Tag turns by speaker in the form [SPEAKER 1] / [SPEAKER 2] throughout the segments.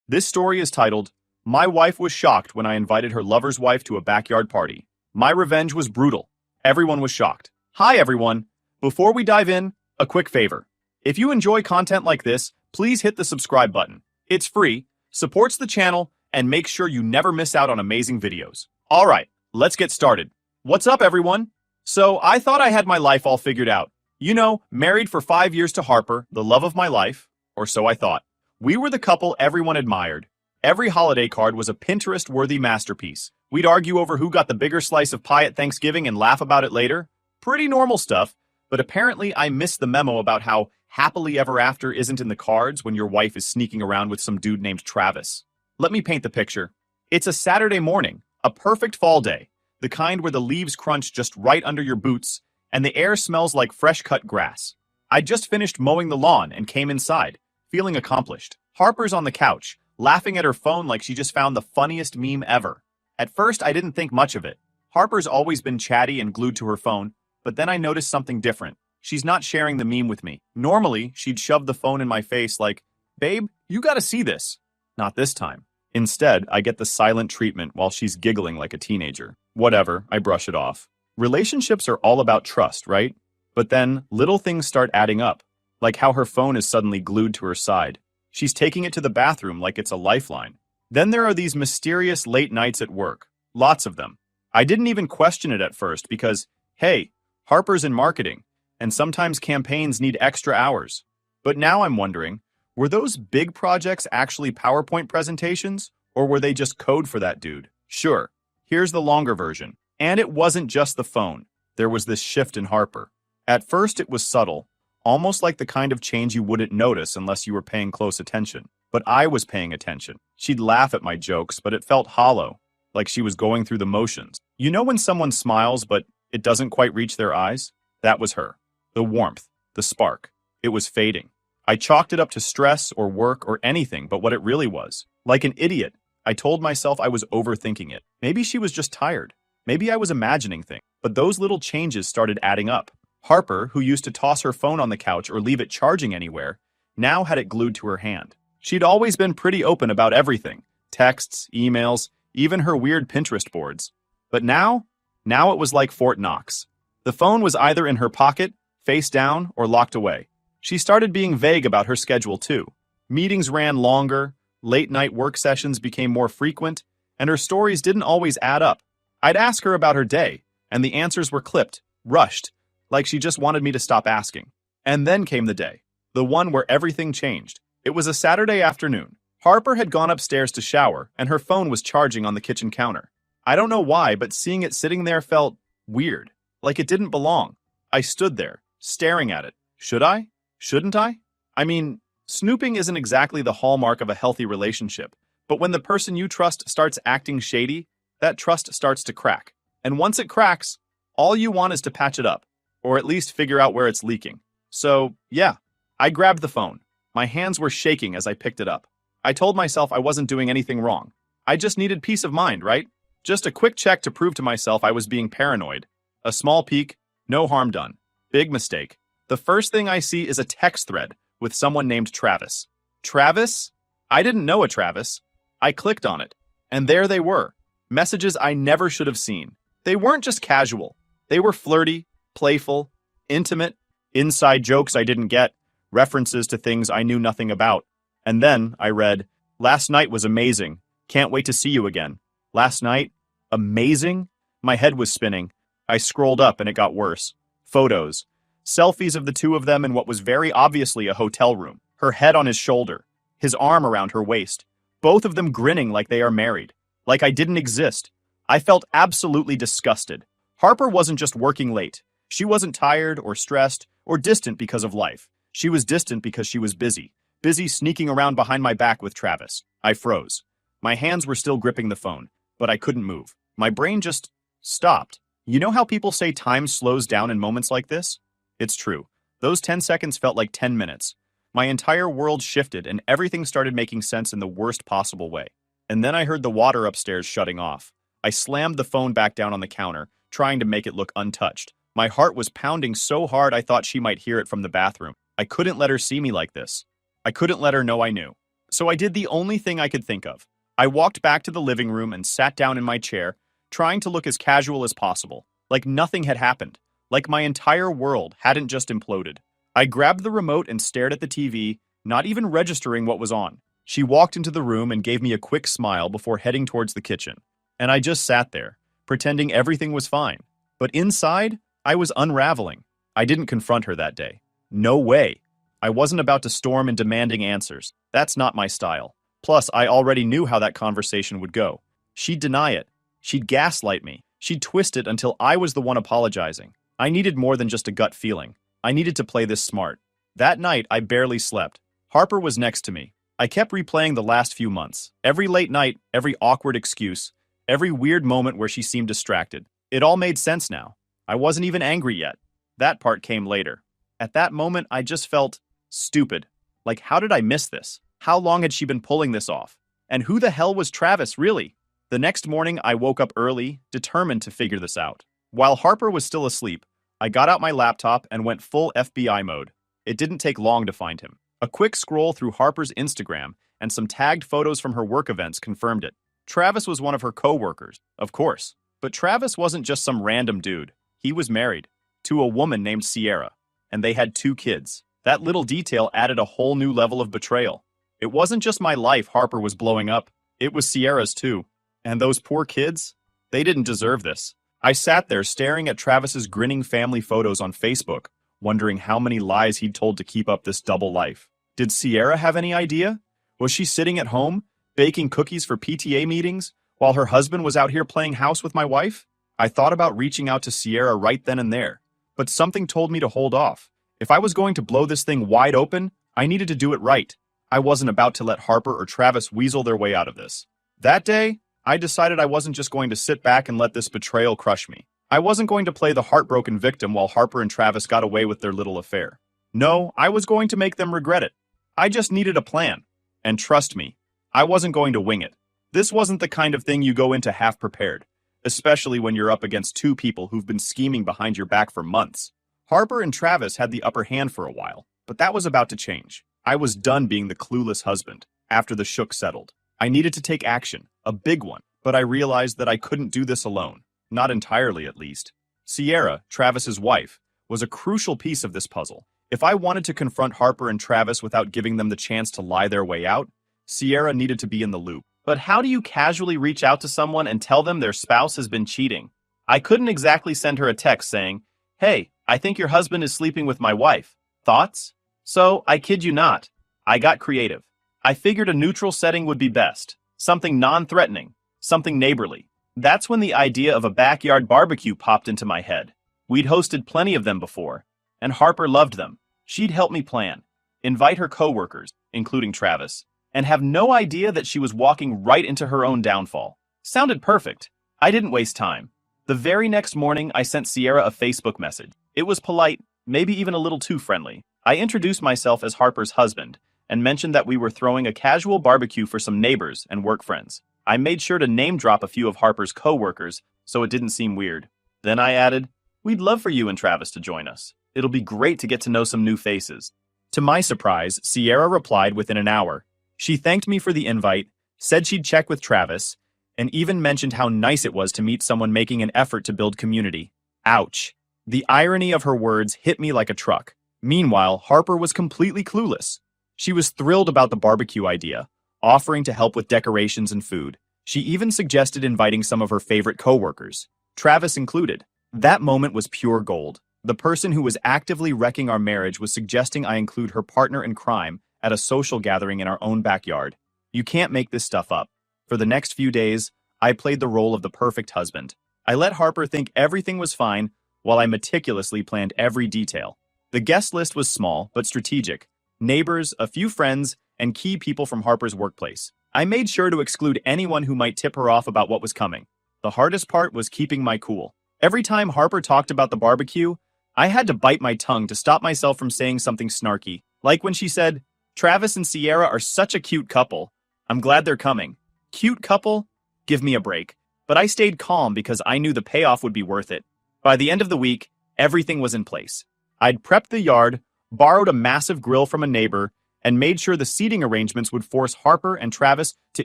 [SPEAKER 1] This story is titled, My Wife Was Shocked When I Invited Her Lover's Wife to a Backyard Party. My revenge was brutal. Everyone was shocked. Hi everyone. Before we dive in, a quick favor. If you enjoy content like this, please hit the subscribe button. It's free, supports the channel, and makes sure you never miss out on amazing videos. Alright, let's get started. What's up everyone? So, I thought I had my life all figured out. You know, married for 5 years to Harper, the love of my life, or so I thought. We were the couple everyone admired. Every holiday card was a Pinterest-worthy masterpiece. We'd argue over who got the bigger slice of pie at Thanksgiving and laugh about it later. Pretty normal stuff, but apparently I missed the memo about how happily ever after isn't in the cards when your wife is sneaking around with some dude named Travis. Let me paint the picture. It's a Saturday morning, a perfect fall day, the kind where the leaves crunch just right under your boots, and the air smells like fresh-cut grass. I'd just finished mowing the lawn and came inside, feeling accomplished. Harper's on the couch, laughing at her phone like she just found the funniest meme ever. At first, I didn't think much of it. Harper's always been chatty and glued to her phone, but then I noticed something different. She's not sharing the meme with me. Normally, she'd shove the phone in my face like, "Babe, you gotta see this." Not this time. Instead, I get the silent treatment while she's giggling like a teenager. Whatever, I brush it off. Relationships are all about trust, right? But then, little things start adding up. Like how her phone is suddenly glued to her side. She's taking it to the bathroom like it's a lifeline. Then there are these mysterious late nights at work. Lots of them. I didn't even question it at first because, hey, Harper's in marketing, and sometimes campaigns need extra hours. But now I'm wondering, were those big projects actually PowerPoint presentations, or were they just code for that dude? Sure, here's the longer version. And it wasn't just the phone. There was this shift in Harper. At first it was subtle, almost like the kind of change you wouldn't notice unless you were paying close attention. But I was paying attention. She'd laugh at my jokes, but it felt hollow, like she was going through the motions. You know when someone smiles, but it doesn't quite reach their eyes? That was her. The warmth, the spark. It was fading. I chalked it up to stress or work or anything but what it really was. Like an idiot, I told myself I was overthinking it. Maybe she was just tired. Maybe I was imagining things. But those little changes started adding up. Harper, who used to toss her phone on the couch or leave it charging anywhere, now had it glued to her hand. She'd always been pretty open about everything. Texts, emails, even her weird Pinterest boards. But now it was like Fort Knox. The phone was either in her pocket, face down, or locked away. She started being vague about her schedule too. Meetings ran longer, late-night work sessions became more frequent, and her stories didn't always add up. I'd ask her about her day, and the answers were clipped, rushed, like she just wanted me to stop asking. And then came the day, the one where everything changed. It was a Saturday afternoon. Harper had gone upstairs to shower, and her phone was charging on the kitchen counter. I don't know why, but seeing it sitting there felt weird, like it didn't belong. I stood there, staring at it. Should I? Shouldn't I? I mean, snooping isn't exactly the hallmark of a healthy relationship, but when the person you trust starts acting shady, that trust starts to crack. And once it cracks, all you want is to patch it up, or at least figure out where it's leaking. So, yeah, I grabbed the phone. My hands were shaking as I picked it up. I told myself I wasn't doing anything wrong. I just needed peace of mind, right? Just a quick check to prove to myself I was being paranoid. A small peek, no harm done. Big mistake. The first thing I see is a text thread with someone named Travis. Travis? I didn't know a Travis. I clicked on it, and there they were. Messages I never should have seen. They weren't just casual. They were flirty, playful, intimate, inside jokes I didn't get, references to things I knew nothing about. And then I read, "Last night was amazing. Can't wait to see you again." Last night? Amazing? My head was spinning. I scrolled up and it got worse. Photos. Selfies of the two of them in what was very obviously a hotel room. Her head on his shoulder. His arm around her waist. Both of them grinning like they are married. Like I didn't exist. I felt absolutely disgusted. Harper wasn't just working late. She wasn't tired or stressed or distant because of life. She was distant because she was busy. Busy sneaking around behind my back with Travis. I froze. My hands were still gripping the phone, but I couldn't move. My brain just stopped. You know how people say time slows down in moments like this? It's true. Those 10 seconds felt like 10 minutes. My entire world shifted and everything started making sense in the worst possible way. And then I heard the water upstairs shutting off. I slammed the phone back down on the counter, trying to make it look untouched. My heart was pounding so hard I thought she might hear it from the bathroom. I couldn't let her see me like this. I couldn't let her know I knew. So I did the only thing I could think of. I walked back to the living room and sat down in my chair, trying to look as casual as possible, like nothing had happened, like my entire world hadn't just imploded. I grabbed the remote and stared at the TV, not even registering what was on. She walked into the room and gave me a quick smile before heading towards the kitchen. And I just sat there, pretending everything was fine. But inside, I was unraveling. I didn't confront her that day. No way. I wasn't about to storm and demanding answers. That's not my style. Plus, I already knew how that conversation would go. She'd deny it. She'd gaslight me. She'd twist it until I was the one apologizing. I needed more than just a gut feeling. I needed to play this smart. That night, I barely slept. Harper was next to me. I kept replaying the last few months. Every late night, every awkward excuse, every weird moment where she seemed distracted. It all made sense now. I wasn't even angry yet. That part came later. At that moment, I just felt stupid. Like, how did I miss this? How long had she been pulling this off? And who the hell was Travis, really? The next morning, I woke up early, determined to figure this out. While Harper was still asleep, I got out my laptop and went full FBI mode. It didn't take long to find him. A quick scroll through Harper's Instagram and some tagged photos from her work events confirmed it. Travis was one of her co-workers, of course. But Travis wasn't just some random dude. He was married to a woman named Sierra, and they had 2 kids. That little detail added a whole new level of betrayal. It wasn't just my life Harper was blowing up. It was Sierra's too. And those poor kids? They didn't deserve this. I sat there staring at Travis's grinning family photos on Facebook, wondering how many lies he'd told to keep up this double life. Did Sierra have any idea? Was she sitting at home, baking cookies for PTA meetings, while her husband was out here playing house with my wife? I thought about reaching out to Sierra right then and there, but something told me to hold off. If I was going to blow this thing wide open, I needed to do it right. I wasn't about to let Harper or Travis weasel their way out of this. That day, I decided I wasn't just going to sit back and let this betrayal crush me. I wasn't going to play the heartbroken victim while Harper and Travis got away with their little affair. No, I was going to make them regret it. I just needed a plan. And trust me, I wasn't going to wing it. This wasn't the kind of thing you go into half prepared, especially when you're up against 2 people who've been scheming behind your back for months. Harper and Travis had the upper hand for a while, but that was about to change. I was done being the clueless husband after the shook settled. I needed to take action, a big one, but I realized that I couldn't do this alone. Not entirely, at least. Sierra, Travis's wife, was a crucial piece of this puzzle. If I wanted to confront Harper and Travis without giving them the chance to lie their way out, Sierra needed to be in the loop. But how do you casually reach out to someone and tell them their spouse has been cheating? I couldn't exactly send her a text saying, "Hey, I think your husband is sleeping with my wife. Thoughts?" So, I kid you not, I got creative. I figured a neutral setting would be best. Something non-threatening, something neighborly. That's when the idea of a backyard barbecue popped into my head. We'd hosted plenty of them before, and Harper loved them. She'd help me plan, invite her coworkers, including Travis, and have no idea that she was walking right into her own downfall. Sounded perfect. I didn't waste time. The very next morning, I sent Sierra a Facebook message. It was polite, maybe even a little too friendly. I introduced myself as Harper's husband and mentioned that we were throwing a casual barbecue for some neighbors and work friends. I made sure to name drop a few of Harper's co-workers so it didn't seem weird. Then I added, "We'd love for you and Travis to join us. It'll be great to get to know some new faces." To my surprise, Sierra replied within an hour. She thanked me for the invite, said she'd check with Travis, and even mentioned how nice it was to meet someone making an effort to build community. Ouch. The irony of her words hit me like a truck. Meanwhile, Harper was completely clueless. She was thrilled about the barbecue idea, offering to help with decorations and food. She even suggested inviting some of her favorite coworkers, Travis included. That moment was pure gold. The person who was actively wrecking our marriage was suggesting I include her partner in crime at a social gathering in our own backyard. You can't make this stuff up. For the next few days, I played the role of the perfect husband. I let Harper think everything was fine while I meticulously planned every detail. The guest list was small but strategic. Neighbors, a few friends, and key people from Harper's workplace. I made sure to exclude anyone who might tip her off about what was coming. The hardest part was keeping my cool. Every time Harper talked about the barbecue, I had to bite my tongue to stop myself from saying something snarky, like when she said, "Travis and Sierra are such a cute couple. I'm glad they're coming." Cute couple? Give me a break. But I stayed calm because I knew the payoff would be worth it. By the end of the week, everything was in place. I'd prepped the yard, borrowed a massive grill from a neighbor, and made sure the seating arrangements would force Harper and Travis to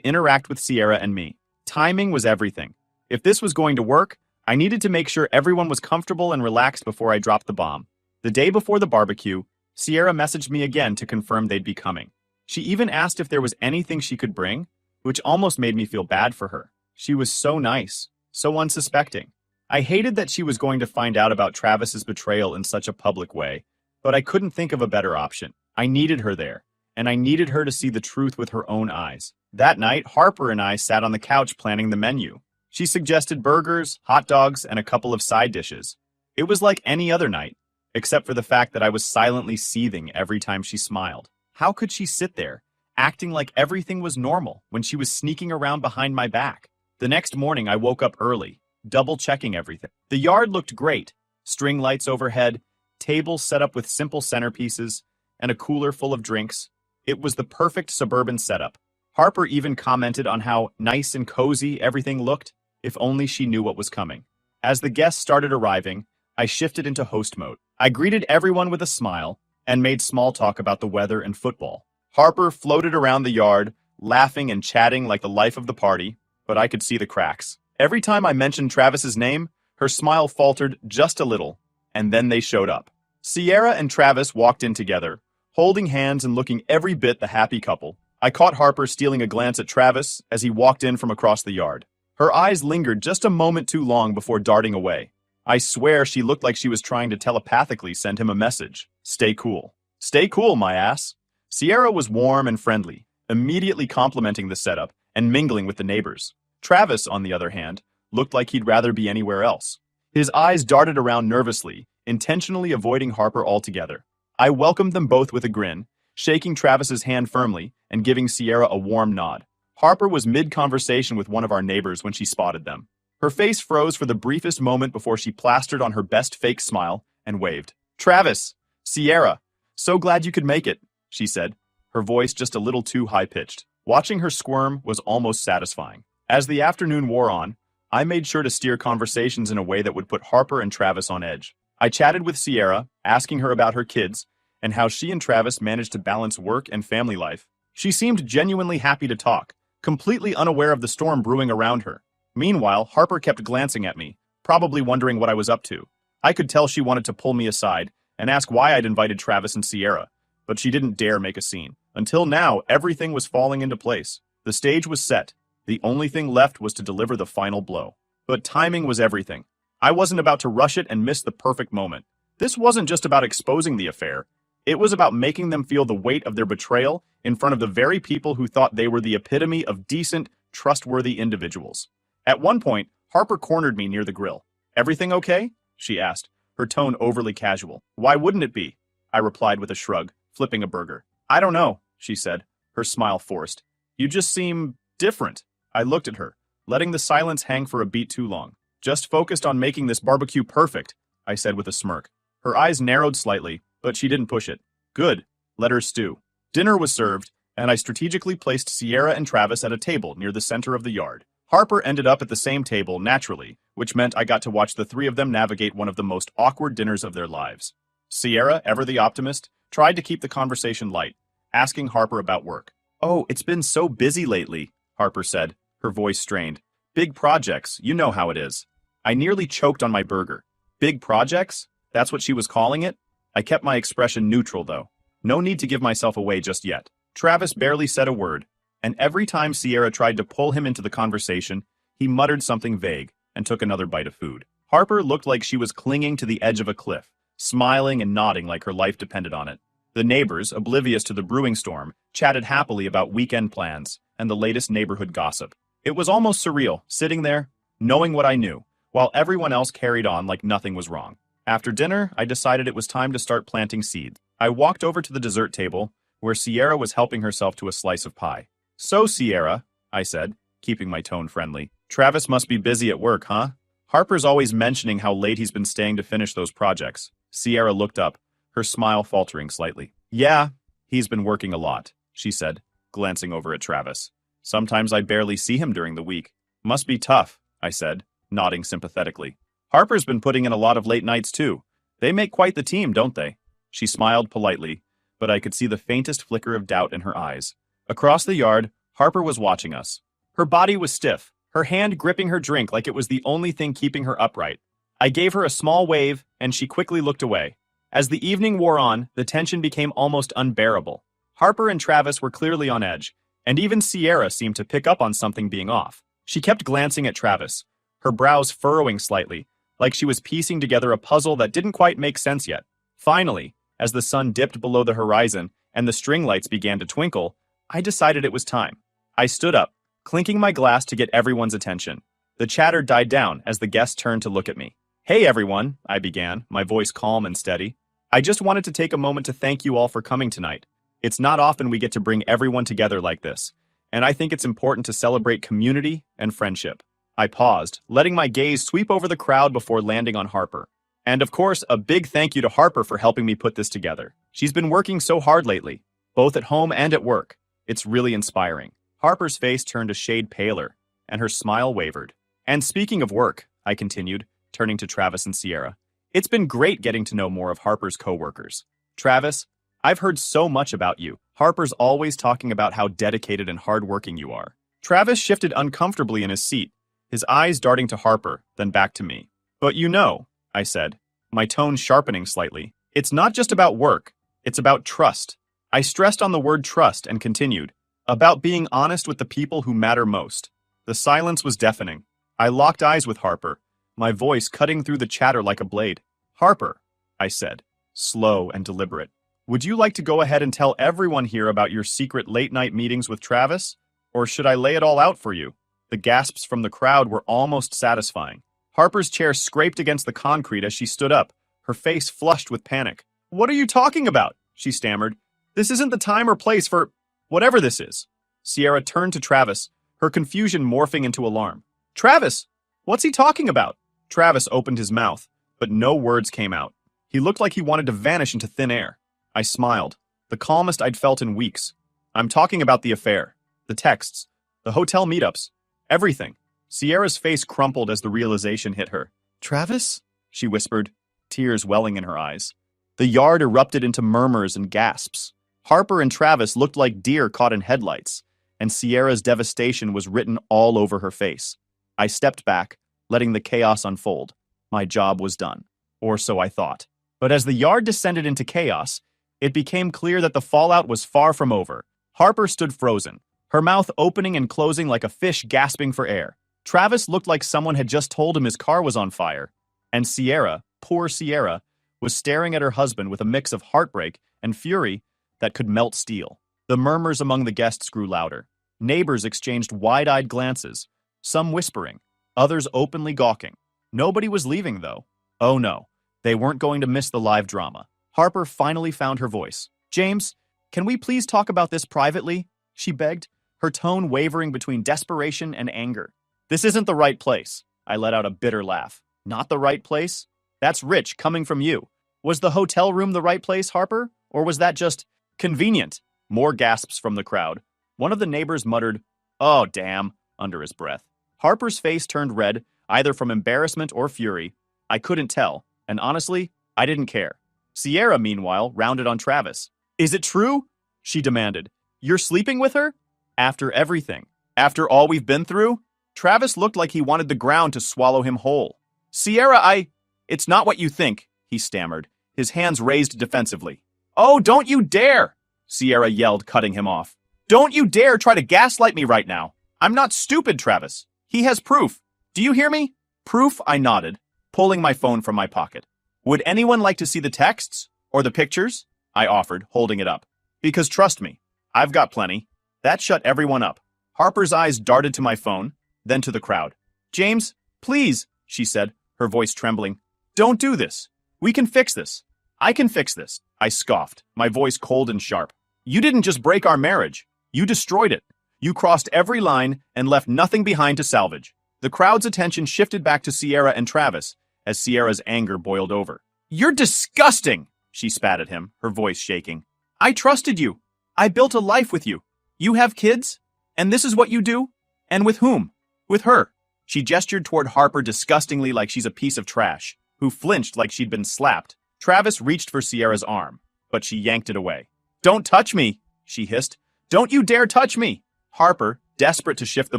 [SPEAKER 1] interact with Sierra and me. Timing was everything. If this was going to work, I needed to make sure everyone was comfortable and relaxed before I dropped the bomb. The day before the barbecue, Sierra messaged me again to confirm they'd be coming. She even asked if there was anything she could bring, which almost made me feel bad for her. She was so nice, so unsuspecting. I hated that she was going to find out about Travis's betrayal in such a public way, but I couldn't think of a better option. I needed her there, and I needed her to see the truth with her own eyes. That night, Harper and I sat on the couch planning the menu. She suggested burgers, hot dogs, and a couple of side dishes. It was like any other night, except for the fact that I was silently seething every time she smiled. How could she sit there, acting like everything was normal when she was sneaking around behind my back? The next morning, I woke up early, double-checking everything. The yard looked great. String lights overhead, tables set up with simple centerpieces, and a cooler full of drinks. It was the perfect suburban setup. Harper even commented on how nice and cozy everything looked, if only she knew what was coming. As the guests started arriving, I shifted into host mode. I greeted everyone with a smile and made small talk about the weather and football. Harper floated around the yard, laughing and chatting like the life of the party, but I could see the cracks. Every time I mentioned Travis's name, her smile faltered just a little, and then they showed up. Sierra and Travis walked in together, holding hands and looking every bit the happy couple. I caught Harper stealing a glance at Travis as he walked in from across the yard. Her eyes lingered just a moment too long before darting away. I swear she looked like she was trying to telepathically send him a message. Stay cool. Stay cool, my ass. Sierra was warm and friendly, immediately complimenting the setup and mingling with the neighbors. Travis, on the other hand, looked like he'd rather be anywhere else. His eyes darted around nervously, intentionally avoiding Harper altogether. I welcomed them both with a grin, shaking Travis's hand firmly and giving Sierra a warm nod. Harper was mid-conversation with one of our neighbors when she spotted them. Her face froze for the briefest moment before she plastered on her best fake smile and waved. Travis! Sierra! So glad you could make it, she said, her voice just a little too high-pitched. Watching her squirm was almost satisfying. As the afternoon wore on, I made sure to steer conversations in a way that would put Harper and Travis on edge. I chatted with Sierra, asking her about her kids and how she and Travis managed to balance work and family life. She seemed genuinely happy to talk, completely unaware of the storm brewing around her. Meanwhile, Harper kept glancing at me, probably wondering what I was up to. I could tell she wanted to pull me aside and ask why I'd invited Travis and Sierra, but she didn't dare make a scene. Until now, everything was falling into place. The stage was set. The only thing left was to deliver the final blow. But timing was everything. I wasn't about to rush it and miss the perfect moment. This wasn't just about exposing the affair. It was about making them feel the weight of their betrayal in front of the very people who thought they were the epitome of decent, trustworthy individuals. At one point, Harper cornered me near the grill. Everything okay? She asked, her tone overly casual. Why wouldn't it be? I replied with a shrug, flipping a burger. I don't know, she said, her smile forced. You just seem different. I looked at her, letting the silence hang for a beat too long. Just focused on making this barbecue perfect, I said with a smirk. Her eyes narrowed slightly, but she didn't push it. Good. Let her stew. Dinner was served, and I strategically placed Sierra and Travis at a table near the center of the yard. Harper ended up at the same table naturally, which meant I got to watch the three of them navigate one of the most awkward dinners of their lives. Sierra, ever the optimist, tried to keep the conversation light, asking Harper about work. Oh, it's been so busy lately, Harper said, her voice strained. Big projects, you know how it is. I nearly choked on my burger. Big projects? That's what she was calling it? I kept my expression neutral, though. No need to give myself away just yet. Travis barely said a word, and every time Sierra tried to pull him into the conversation, he muttered something vague and took another bite of food. Harper looked like she was clinging to the edge of a cliff, smiling and nodding like her life depended on it. The neighbors, oblivious to the brewing storm, chatted happily about weekend plans and the latest neighborhood gossip. It was almost surreal, sitting there, knowing what I knew, while everyone else carried on like nothing was wrong. After dinner, I decided it was time to start planting seeds. I walked over to the dessert table, where Sierra was helping herself to a slice of pie. So, Sierra, I said, keeping my tone friendly, Travis must be busy at work, huh? Harper's always mentioning how late he's been staying to finish those projects. Sierra looked up, her smile faltering slightly. Yeah, he's been working a lot, she said, glancing over at Travis. Sometimes I barely see him during the week. Must be tough, I said, nodding sympathetically. Harper's been putting in a lot of late nights too. They make quite the team, don't they? She smiled politely, but I could see the faintest flicker of doubt in her eyes. Across the yard, Harper was watching us. Her body was stiff, her hand gripping her drink like it was the only thing keeping her upright. I gave her a small wave, and she quickly looked away. As the evening wore on, the tension became almost unbearable. Harper and Travis were clearly on edge, and even Sierra seemed to pick up on something being off. She kept glancing at Travis, her brows furrowing slightly, like she was piecing together a puzzle that didn't quite make sense yet. Finally, as the sun dipped below the horizon and the string lights began to twinkle, I decided it was time. I stood up, clinking my glass to get everyone's attention. The chatter died down as the guests turned to look at me. "Hey everyone," I began, my voice calm and steady. "I just wanted to take a moment to thank you all for coming tonight. It's not often we get to bring everyone together like this, and I think it's important to celebrate community and friendship." I paused, letting my gaze sweep over the crowd before landing on Harper. And of course, a big thank you to Harper for helping me put this together. She's been working so hard lately, both at home and at work. It's really inspiring. Harper's face turned a shade paler, and her smile wavered. "And speaking of work," I continued, turning to Travis and Sierra, "it's been great getting to know more of Harper's coworkers. Travis, I've heard so much about you. Harper's always talking about how dedicated and hardworking you are." Travis shifted uncomfortably in his seat, his eyes darting to Harper, then back to me. "But you know," I said, my tone sharpening slightly, "it's not just about work, it's about trust." I stressed on the word trust and continued, "About being honest with the people who matter most." The silence was deafening. I locked eyes with Harper, my voice cutting through the chatter like a blade. "Harper," I said, slow and deliberate, "would you like to go ahead and tell everyone here about your secret late-night meetings with Travis? Or should I lay it all out for you?" The gasps from the crowd were almost satisfying. Harper's chair scraped against the concrete as she stood up, her face flushed with panic. "What are you talking about?" she stammered. "This isn't the time or place for whatever this is." Sierra turned to Travis, her confusion morphing into alarm. "Travis, what's he talking about?" Travis opened his mouth, but no words came out. He looked like he wanted to vanish into thin air. I smiled, the calmest I'd felt in weeks. "I'm talking about the affair, the texts, the hotel meetups, everything." Sierra's face crumpled as the realization hit her. "Travis?" she whispered, tears welling in her eyes. The yard erupted into murmurs and gasps. Harper and Travis looked like deer caught in headlights, and Sierra's devastation was written all over her face. I stepped back, letting the chaos unfold. My job was done, or so I thought. But as the yard descended into chaos, it became clear that the fallout was far from over. Harper stood frozen, her mouth opening and closing like a fish gasping for air. Travis looked like someone had just told him his car was on fire, and Sierra, poor Sierra, was staring at her husband with a mix of heartbreak and fury that could melt steel. The murmurs among the guests grew louder. Neighbors exchanged wide-eyed glances, some whispering, others openly gawking. Nobody was leaving, though. Oh no, they weren't going to miss the live drama. Harper finally found her voice. "James, can we please talk about this privately?" she begged, her tone wavering between desperation and anger. "This isn't the right place." I let out a bitter laugh. "Not the right place? That's rich coming from you. Was the hotel room the right place, Harper? Or was that just convenient?" More gasps from the crowd. One of the neighbors muttered, "Oh, damn," under his breath. Harper's face turned red, either from embarrassment or fury. I couldn't tell, and honestly, I didn't care. Sierra, meanwhile, rounded on Travis. "Is it true?" she demanded. "You're sleeping with her? After everything? After all we've been through?" Travis looked like he wanted the ground to swallow him whole. "Sierra, It's not what you think," he stammered, his hands raised defensively. "Oh, don't you dare!" Sierra yelled, cutting him off. "Don't you dare try to gaslight me right now. I'm not stupid, Travis. He has proof. Do you hear me?" "Proof?" I nodded, pulling my phone from my pocket. "Would anyone like to see the texts? Or the pictures?" I offered, holding it up. "Because trust me, I've got plenty." That shut everyone up. Harper's eyes darted to my phone, then to the crowd. "James, please," she said, her voice trembling. "Don't do this. We can fix this. I can fix this." I scoffed, my voice cold and sharp. "You didn't just break our marriage. You destroyed it. You crossed every line and left nothing behind to salvage." The crowd's attention shifted back to Sierra and Travis as Sierra's anger boiled over. "You're disgusting," she spat at him, her voice shaking. "I trusted you. I built a life with you. You have kids? And this is what you do? And with whom? With her." She gestured toward Harper disgustingly like she's a piece of trash, who flinched like she'd been slapped. Travis reached for Sierra's arm, but she yanked it away. Don't touch me, she hissed. Don't you dare touch me! Harper, desperate to shift the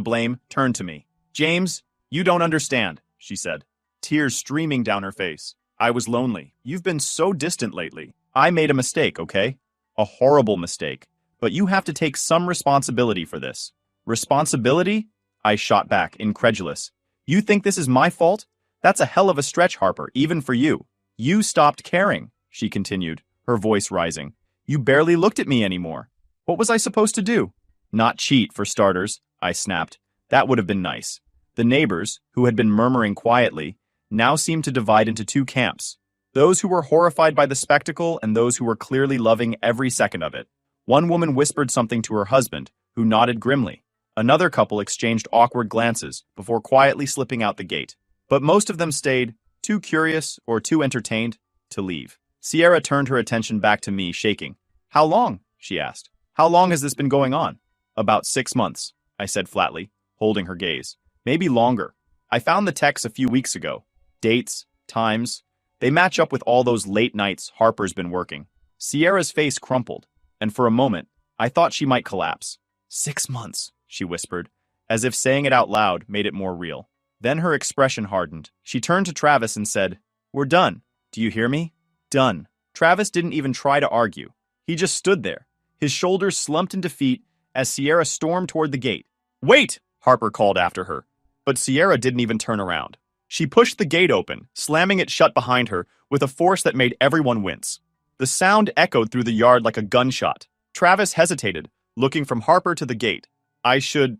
[SPEAKER 1] blame, turned to me. James, you don't understand, she said, tears streaming down her face. I was lonely. You've been so distant lately. I made a mistake, okay? A horrible mistake. But you have to take some responsibility for this. Responsibility? I shot back, incredulous. You think this is my fault? That's a hell of a stretch, Harper, even for you. You stopped caring, she continued, her voice rising. You barely looked at me anymore. What was I supposed to do? Not cheat, for starters, I snapped. That would have been nice. The neighbors, who had been murmuring quietly, now seemed to divide into two camps. Those who were horrified by the spectacle and those who were clearly loving every second of it. One woman whispered something to her husband, who nodded grimly. Another couple exchanged awkward glances before quietly slipping out the gate. But most of them stayed, too curious or too entertained, to leave. Sierra turned her attention back to me, shaking. How long? She asked. How long has this been going on? About 6 months, I said flatly, holding her gaze. Maybe longer. I found the texts a few weeks ago. Dates, times. They match up with all those late nights Harper's been working. Sierra's face crumpled, and for a moment, I thought she might collapse. 6 months, she whispered, as if saying it out loud made it more real. Then her expression hardened. She turned to Travis and said, We're done. Do you hear me? Done. Travis didn't even try to argue. He just stood there, his shoulders slumped in defeat as Sierra stormed toward the gate. Wait! Harper called after her. But Sierra didn't even turn around. She pushed the gate open, slamming it shut behind her with a force that made everyone wince. The sound echoed through the yard like a gunshot. Travis hesitated, looking from Harper to the gate. I should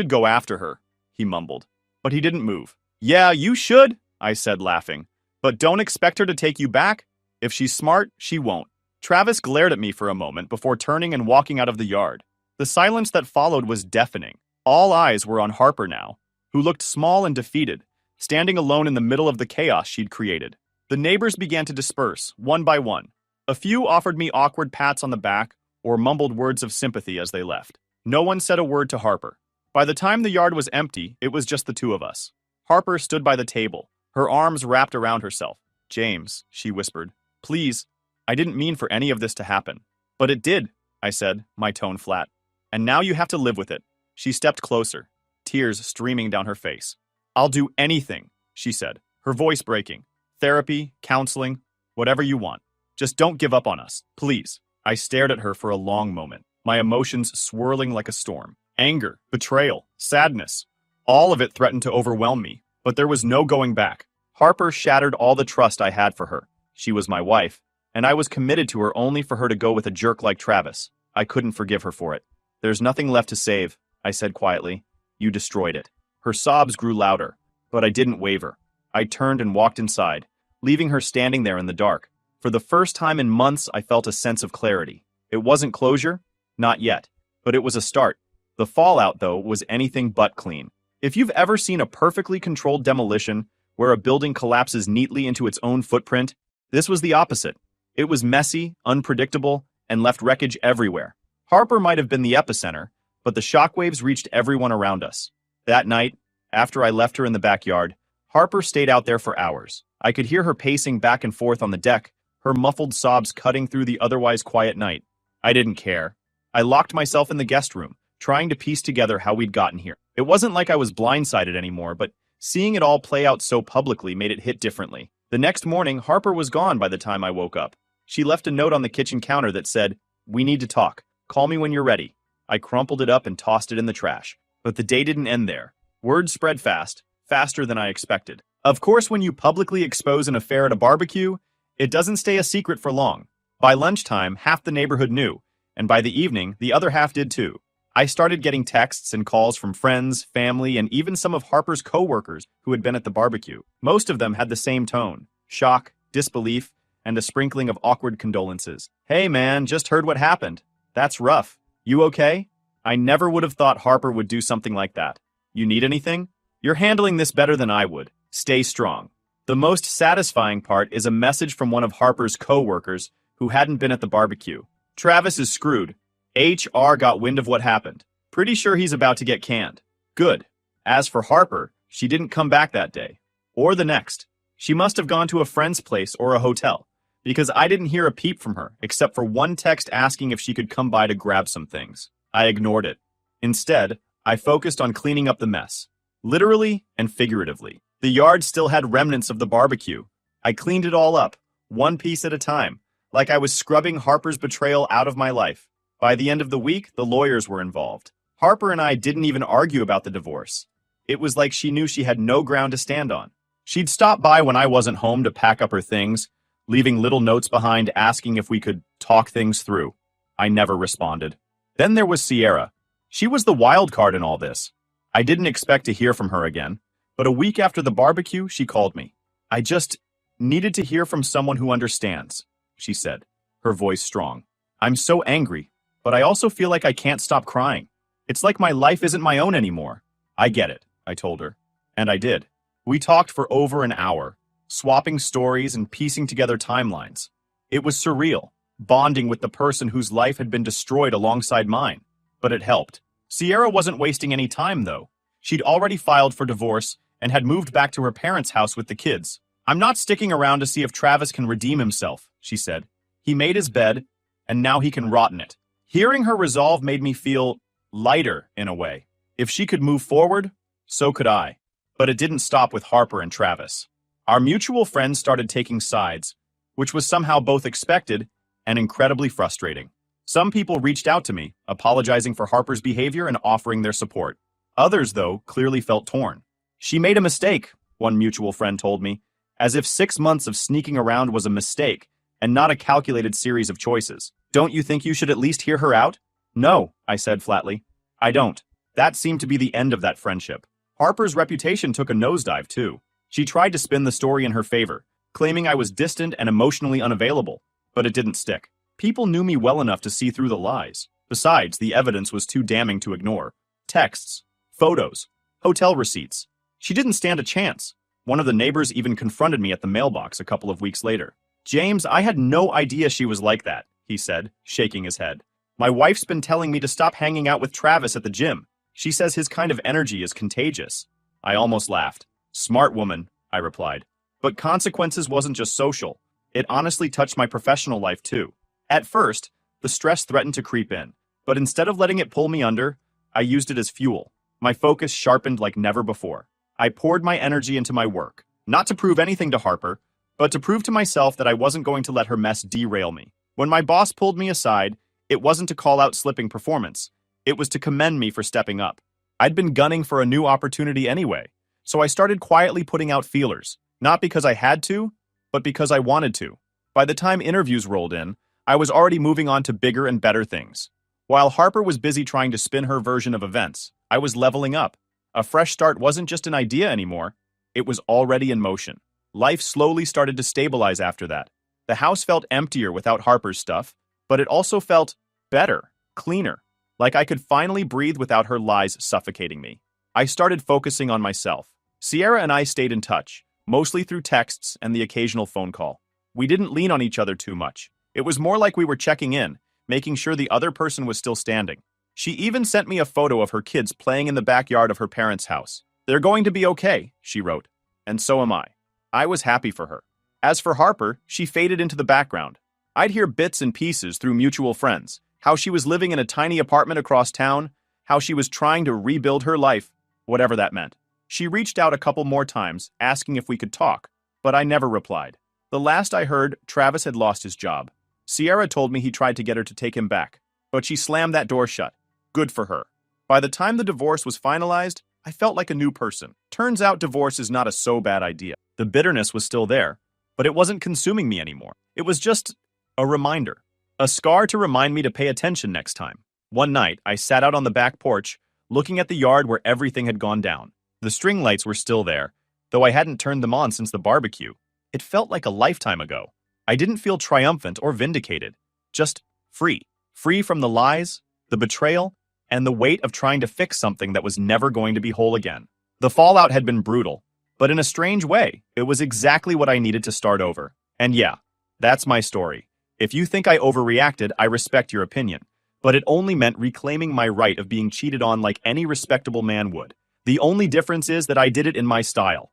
[SPEAKER 1] go after her, he mumbled. But he didn't move. Yeah, you should, I said, laughing. But don't expect her to take you back. If she's smart, she won't. Travis glared at me for a moment before turning and walking out of the yard. The silence that followed was deafening. All eyes were on Harper now, who looked small and defeated, standing alone in the middle of the chaos she'd created. The neighbors began to disperse, one by one. A few offered me awkward pats on the back or mumbled words of sympathy as they left. No one said a word to Harper. By the time the yard was empty, it was just the two of us. Harper stood by the table, her arms wrapped around herself. James, she whispered, please, I didn't mean for any of this to happen. But it did, I said, my tone flat. And now you have to live with it. She stepped closer, tears streaming down her face. I'll do anything, she said, her voice breaking. Therapy, counseling, whatever you want. Just don't give up on us, please. I stared at her for a long moment, my emotions swirling like a storm. Anger, betrayal, sadness. All of it threatened to overwhelm me, but there was no going back. Harper shattered all the trust I had for her. She was my wife, and I was committed to her only for her to go with a jerk like Travis. I couldn't forgive her for it. There's nothing left to save, I said quietly. You destroyed it. Her sobs grew louder, but I didn't waver. I turned and walked inside, leaving her standing there in the dark. For the first time in months, I felt a sense of clarity. It wasn't closure, not yet, but it was a start. The fallout, though, was anything but clean. If you've ever seen a perfectly controlled demolition where a building collapses neatly into its own footprint, this was the opposite. It was messy, unpredictable, and left wreckage everywhere. Harper might have been the epicenter, but the shockwaves reached everyone around us. That night, after I left her in the backyard, Harper stayed out there for hours. I could hear her pacing back and forth on the deck, her muffled sobs cutting through the otherwise quiet night. I didn't care. I locked myself in the guest room, trying to piece together how we'd gotten here. It wasn't like I was blindsided anymore, but seeing it all play out so publicly made it hit differently. The next morning, Harper was gone by the time I woke up. She left a note on the kitchen counter that said, "We need to talk. Call me when you're ready." I crumpled it up and tossed it in the trash. But the day didn't end there. Word spread fast, faster than I expected. Of course, when you publicly expose an affair at a barbecue, it doesn't stay a secret for long. By lunchtime, half the neighborhood knew, and by the evening, the other half did too. I started getting texts and calls from friends, family, and even some of Harper's co-workers who had been at the barbecue. Most of them had the same tone: shock, disbelief, and a sprinkling of awkward condolences. "Hey man, just heard what happened. That's rough. You okay?" I never would have thought Harper would do something like that. "You need anything? You're handling this better than I would. Stay strong." The most satisfying part is a message from one of Harper's co-workers who hadn't been at the barbecue. "Travis is screwed. HR got wind of what happened. Pretty sure he's about to get canned." Good. As for Harper, she didn't come back that day. Or the next. She must have gone to a friend's place or a hotel. Because I didn't hear a peep from her, except for one text asking if she could come by to grab some things. I ignored it. Instead, I focused on cleaning up the mess. Literally and figuratively. The yard still had remnants of the barbecue. I cleaned it all up, one piece at a time, like I was scrubbing Harper's betrayal out of my life. By the end of the week, the lawyers were involved. Harper and I didn't even argue about the divorce. It was like she knew she had no ground to stand on. She'd stop by when I wasn't home to pack up her things, leaving little notes behind asking if we could talk things through. I never responded. Then there was Sierra. She was the wild card in all this. I didn't expect to hear from her again, but a week after the barbecue, she called me. I just needed to hear from someone who understands, she said, her voice strong. I'm so angry, but I also feel like I can't stop crying. It's like my life isn't my own anymore. I get it, I told her. And I did. We talked for over an hour, swapping stories and piecing together timelines. It was surreal, bonding with the person whose life had been destroyed alongside mine. But it helped. Sierra wasn't wasting any time, though. She'd already filed for divorce and had moved back to her parents' house with the kids. I'm not sticking around to see if Travis can redeem himself, she said. He made his bed, and now he can rot in it. Hearing her resolve made me feel lighter, in a way. If she could move forward, so could I. But it didn't stop with Harper and Travis. Our mutual friends started taking sides, which was somehow both expected and incredibly frustrating. Some people reached out to me, apologizing for Harper's behavior and offering their support. Others, though, clearly felt torn. She made a mistake, one mutual friend told me, as if 6 months of sneaking around was a mistake and not a calculated series of choices. Don't you think you should at least hear her out? No, I said flatly. I don't. That seemed to be the end of that friendship. Harper's reputation took a nosedive, too. She tried to spin the story in her favor, claiming I was distant and emotionally unavailable, but it didn't stick. People knew me well enough to see through the lies. Besides, the evidence was too damning to ignore. Texts, photos, hotel receipts. She didn't stand a chance. One of the neighbors even confronted me at the mailbox a couple of weeks later. James, I had no idea she was like that, he said, shaking his head. My wife's been telling me to stop hanging out with Travis at the gym. She says his kind of energy is contagious. I almost laughed. Smart woman, I replied. But consequences wasn't just social. It honestly touched my professional life too. At first, the stress threatened to creep in, but instead of letting it pull me under, I used it as fuel. My focus sharpened like never before. I poured my energy into my work, not to prove anything to Harper, but to prove to myself that I wasn't going to let her mess derail me. When my boss pulled me aside, it wasn't to call out slipping performance. It was to commend me for stepping up. I'd been gunning for a new opportunity anyway, so I started quietly putting out feelers, not because I had to, but because I wanted to. By the time interviews rolled in, I was already moving on to bigger and better things. While Harper was busy trying to spin her version of events, I was leveling up. A fresh start wasn't just an idea anymore, it was already in motion. Life slowly started to stabilize after that. The house felt emptier without Harper's stuff, but it also felt better, cleaner, like I could finally breathe without her lies suffocating me. I started focusing on myself. Sierra and I stayed in touch, mostly through texts and the occasional phone call. We didn't lean on each other too much. It was more like we were checking in, making sure the other person was still standing. She even sent me a photo of her kids playing in the backyard of her parents' house. They're going to be okay, she wrote. And so am I. I was happy for her. As for Harper, she faded into the background. I'd hear bits and pieces through mutual friends, how she was living in a tiny apartment across town, how she was trying to rebuild her life, whatever that meant. She reached out a couple more times, asking if we could talk, but I never replied. The last I heard, Travis had lost his job. Sierra told me he tried to get her to take him back, but she slammed that door shut. Good for her. By the time the divorce was finalized, I felt like a new person. Turns out divorce is not a so bad idea. The bitterness was still there, but it wasn't consuming me anymore. It was just a reminder. A scar to remind me to pay attention next time. One night, I sat out on the back porch, looking at the yard where everything had gone down. The string lights were still there, though I hadn't turned them on since the barbecue. It felt like a lifetime ago. I didn't feel triumphant or vindicated, just free. Free from the lies, the betrayal, and the weight of trying to fix something that was never going to be whole again. The fallout had been brutal, but in a strange way, it was exactly what I needed to start over. And yeah, that's my story. If you think I overreacted, I respect your opinion, but it only meant reclaiming my right of being cheated on like any respectable man would. The only difference is that I did it in my style.